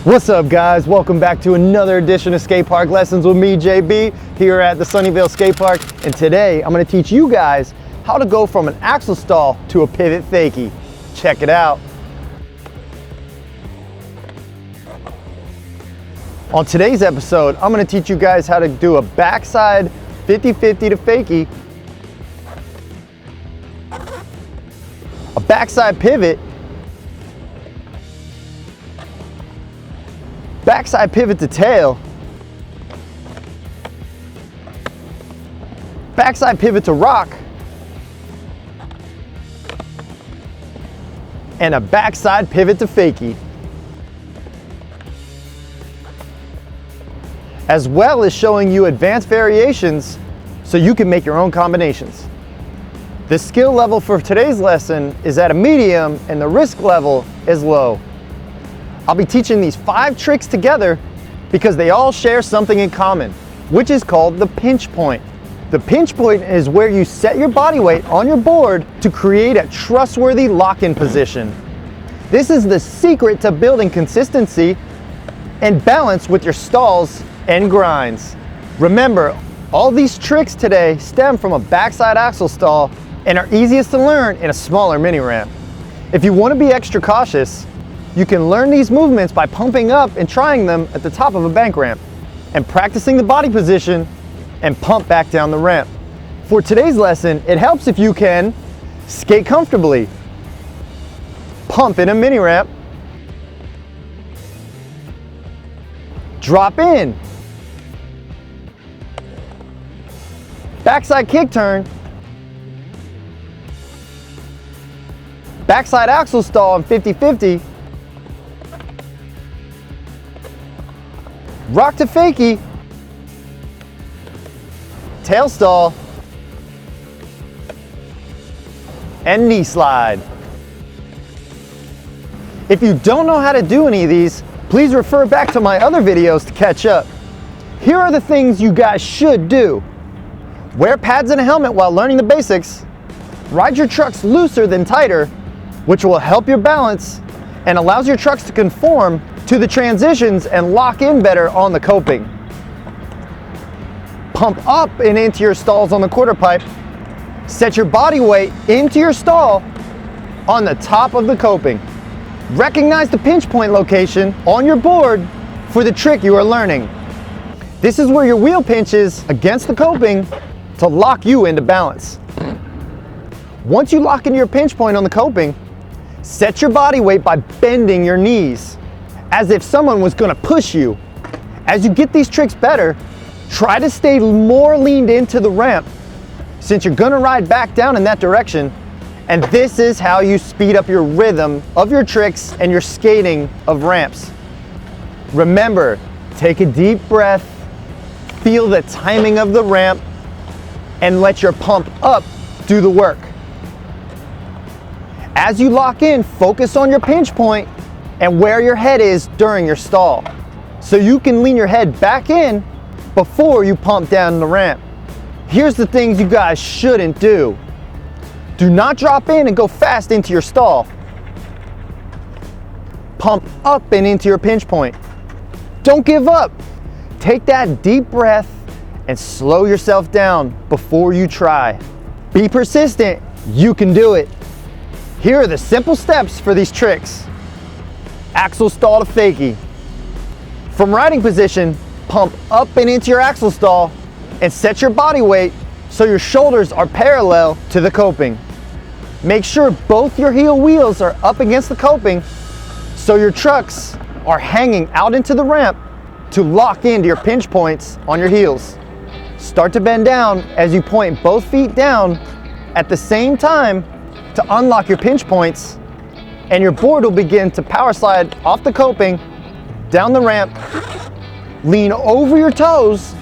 What's up, guys? Welcome back to another edition of Skatepark Lessons with me, JB, here at the Sunnyvale Skatepark. And today I'm going to teach you guys how to go from an axle stall to a pivot fakie. Check it out. On today's episode, I'm going to teach you guys how to do a backside 50-50 to fakie, a backside pivot, backside pivot to tail, backside pivot to rock, and a backside pivot to fakie. As well as showing you advanced variations so you can make your own combinations. The skill level for today's lesson is at a medium and the risk level is low. I'll be teaching these 5 tricks together because they all share something in common, which is called the pinch point. The pinch point is where you set your body weight on your board to create a trustworthy lock-in position. This is the secret to building consistency and balance with your stalls and grinds. Remember, all these tricks today stem from a backside axle stall and are easiest to learn in a smaller mini ramp. If you want to be extra cautious, you can learn these movements by pumping up and trying them at the top of a bank ramp and practicing the body position and pump back down the ramp. For today's lesson, it helps if you can skate comfortably, pump in a mini ramp, drop in, backside kick turn, backside axle stall on 50-50, rock to fakie, tail stall, and knee slide. If you don't know how to do any of these, please refer back to my other videos to catch up. Here are the things you guys should do. Wear pads and a helmet while learning the basics. Ride your trucks looser than tighter, which will help your balance and allows your trucks to conform to the transitions and lock in better on the coping. Pump up and into your stalls on the quarter pipe. Set your body weight into your stall on the top of the coping. Recognize the pinch point location on your board for the trick you are learning. This is where your wheel pinches against the coping to lock you into balance. Once you lock into your pinch point on the coping, set your body weight by bending your knees as if someone was going to push you. As you get these tricks better, try to stay more leaned into the ramp since you're going to ride back down in that direction, and this is how you speed up your rhythm of your tricks and your skating of ramps. Remember, take a deep breath, feel the timing of the ramp, and let your pump up do the work. As you lock in, focus on your pinch point and where your head is during your stall, so you can lean your head back in before you pump down the ramp. Here's the things you guys shouldn't do. Do not drop in and go fast into your stall. Pump up and into your pinch point. Don't give up. Take that deep breath and slow yourself down before you try. Be persistent, you can do it. Here are the simple steps for these tricks. Axle stall to fakie. From riding position, pump up and into your axle stall and set your body weight so your shoulders are parallel to the coping. Make sure both your heel wheels are up against the coping so your trucks are hanging out into the ramp to lock into your pinch points on your heels. Start to bend down as you point both feet down at the same time to unlock your pinch points, and your board will begin to power slide off the coping, down the ramp, lean over your toes,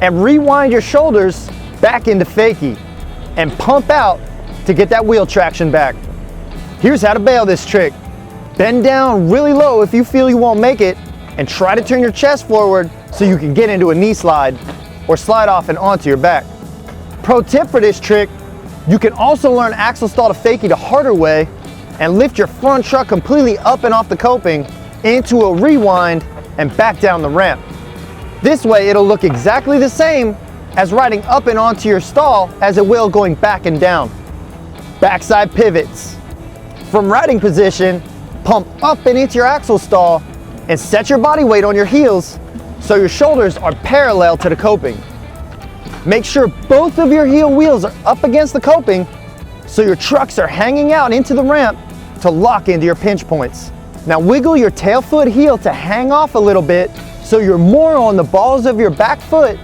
and rewind your shoulders back into fakie, and pump out to get that wheel traction back. Here's how to bail this trick. Bend down really low if you feel you won't make it, and try to turn your chest forward so you can get into a knee slide or slide off and onto your back. Pro tip for this trick, you can also learn axle stall to fakie the harder way and lift your front truck completely up and off the coping into a rewind, and back down the ramp. This way it'll look exactly the same as riding up and onto your stall as it will going back and down. Backside pivots. From riding position, pump up and into your axle stall and set your body weight on your heels so your shoulders are parallel to the coping. Make sure both of your heel wheels are up against the coping so your trucks are hanging out into the ramp to lock into your pinch points. Now wiggle your tail foot heel to hang off a little bit so you're more on the balls of your back foot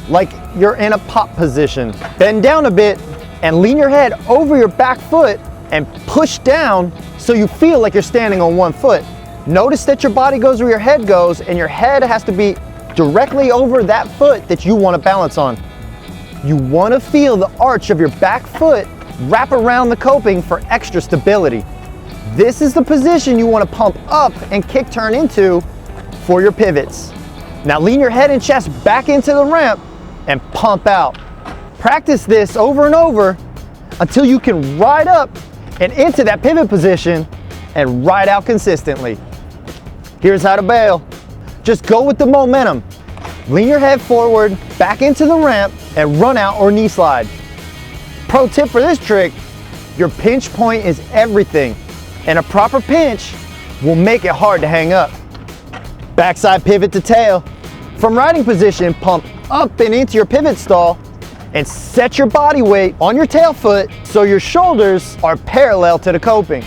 like you're in a pop position. Bend down a bit and lean your head over your back foot and push down so you feel like you're standing on one foot. Notice that your body goes where your head goes and your head has to be directly over that foot that you want to balance on. You want to feel the arch of your back foot wrap around the coping for extra stability. This is the position you want to pump up and kick turn into for your pivots. Now lean your head and chest back into the ramp and pump out. Practice this over and over until you can ride up and into that pivot position and ride out consistently. Here's how to bail. Just go with the momentum. Lean your head forward, back into the ramp, and run out or knee slide. Pro tip for this trick, your pinch point is everything, and a proper pinch will make it hard to hang up. Backside pivot to tail. From riding position, pump up and into your pivot stall and set your body weight on your tail foot so your shoulders are parallel to the coping.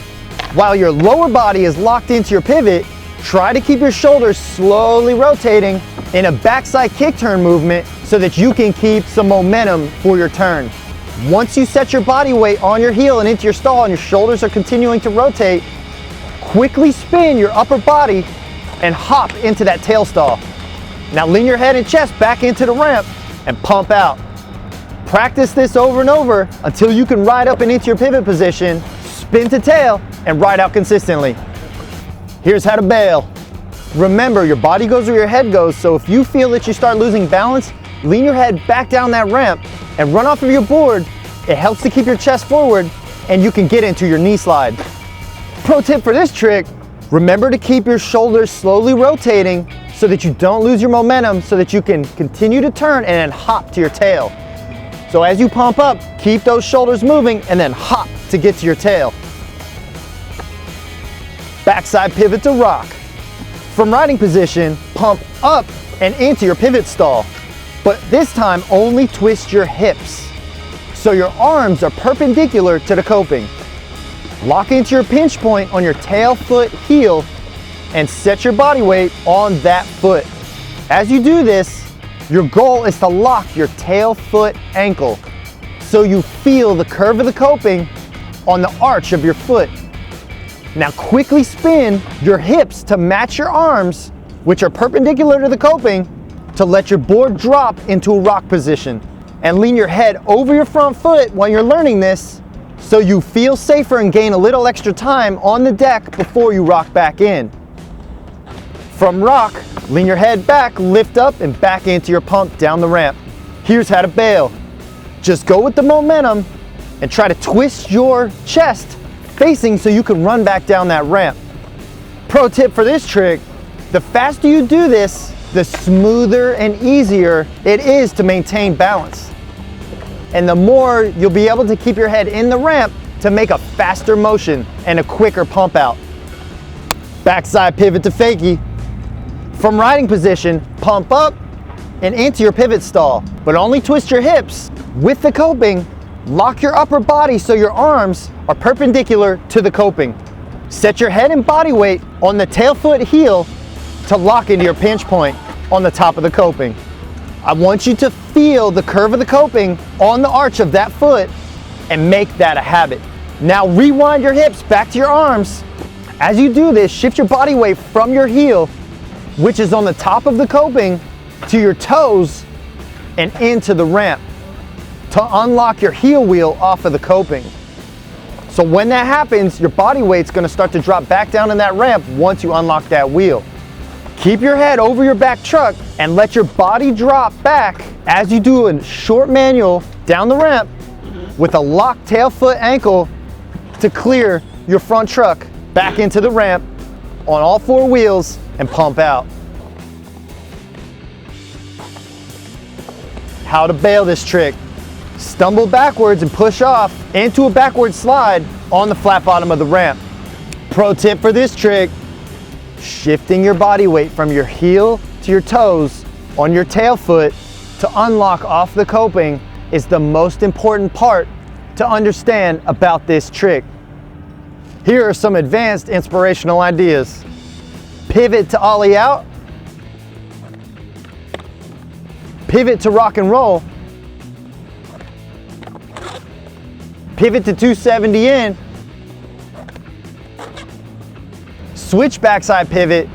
While your lower body is locked into your pivot, try to keep your shoulders slowly rotating in a backside kick turn movement so that you can keep some momentum for your turn. Once you set your body weight on your heel and into your stall and your shoulders are continuing to rotate, quickly spin your upper body and hop into that tail stall. Now lean your head and chest back into the ramp and pump out. Practice this over and over until you can ride up and into your pivot position, spin to tail, and ride out consistently. Here's how to bail. Remember, your body goes where your head goes, so if you feel that you start losing balance, lean your head back down that ramp and run off of your board. It helps to keep your chest forward and you can get into your knee slide. Pro tip for this trick, remember to keep your shoulders slowly rotating so that you don't lose your momentum so that you can continue to turn and then hop to your tail. So as you pump up, keep those shoulders moving and then hop to get to your tail. Backside pivot to rock. From riding position, pump up and into your pivot stall, but this time only twist your hips so your arms are perpendicular to the coping. Lock into your pinch point on your tail foot heel and set your body weight on that foot. As you do this, your goal is to lock your tail foot ankle so you feel the curve of the coping on the arch of your foot. Now quickly spin your hips to match your arms, which are perpendicular to the coping, to let your board drop into a rock position. And lean your head over your front foot while you're learning this so you feel safer and gain a little extra time on the deck before you rock back in. From rock, lean your head back, lift up, and back into your pump down the ramp. Here's how to bail. Just go with the momentum and try to twist your chest facing so you can run back down that ramp. Pro tip for this trick, the faster you do this, the smoother and easier it is to maintain balance. And the more you'll be able to keep your head in the ramp to make a faster motion and a quicker pump out. Backside pivot to fakie. From riding position, pump up and into your pivot stall, but only twist your hips with the coping. Lock your upper body so your arms are perpendicular to the coping. Set your head and body weight on the tail foot heel to lock into your pinch point on the top of the coping. I want you to feel the curve of the coping on the arch of that foot and make that a habit. Now rewind your hips back to your arms. As you do this, shift your body weight from your heel, which is on the top of the coping, to your toes and into the ramp to unlock your heel wheel off of the coping. So when that happens, your body weight's gonna start to drop back down in that ramp once you unlock that wheel. Keep your head over your back truck and let your body drop back as you do a short manual down the ramp with a locked tail foot ankle to clear your front truck back into the ramp on all 4 wheels and pump out. How to bail this trick. Stumble backwards and push off into a backward slide on the flat bottom of the ramp. Pro tip for this trick, shifting your body weight from your heel to your toes on your tail foot to unlock off the coping is the most important part to understand about this trick. Here are some advanced inspirational ideas. Pivot to ollie out, pivot to rock and roll, pivot to 270 in, switch backside pivot,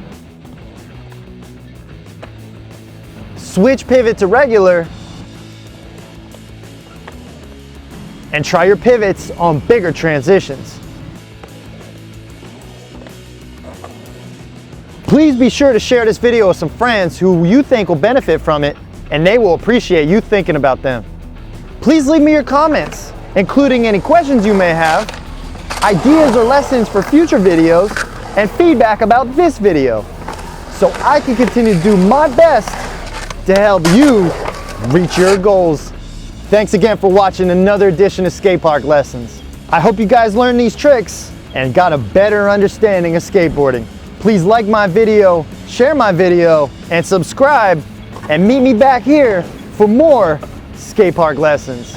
switch pivot to regular, and try your pivots on bigger transitions. Please be sure to share this video with some friends who you think will benefit from it, and they will appreciate you thinking about them. Please leave me your comments, including any questions you may have, ideas or lessons for future videos, and feedback about this video, so I can continue to do my best to help you reach your goals. Thanks again for watching another edition of Skatepark Lessons. I hope you guys learned these tricks and got a better understanding of skateboarding. Please like my video, share my video, and subscribe, and meet me back here for more Skatepark Lessons.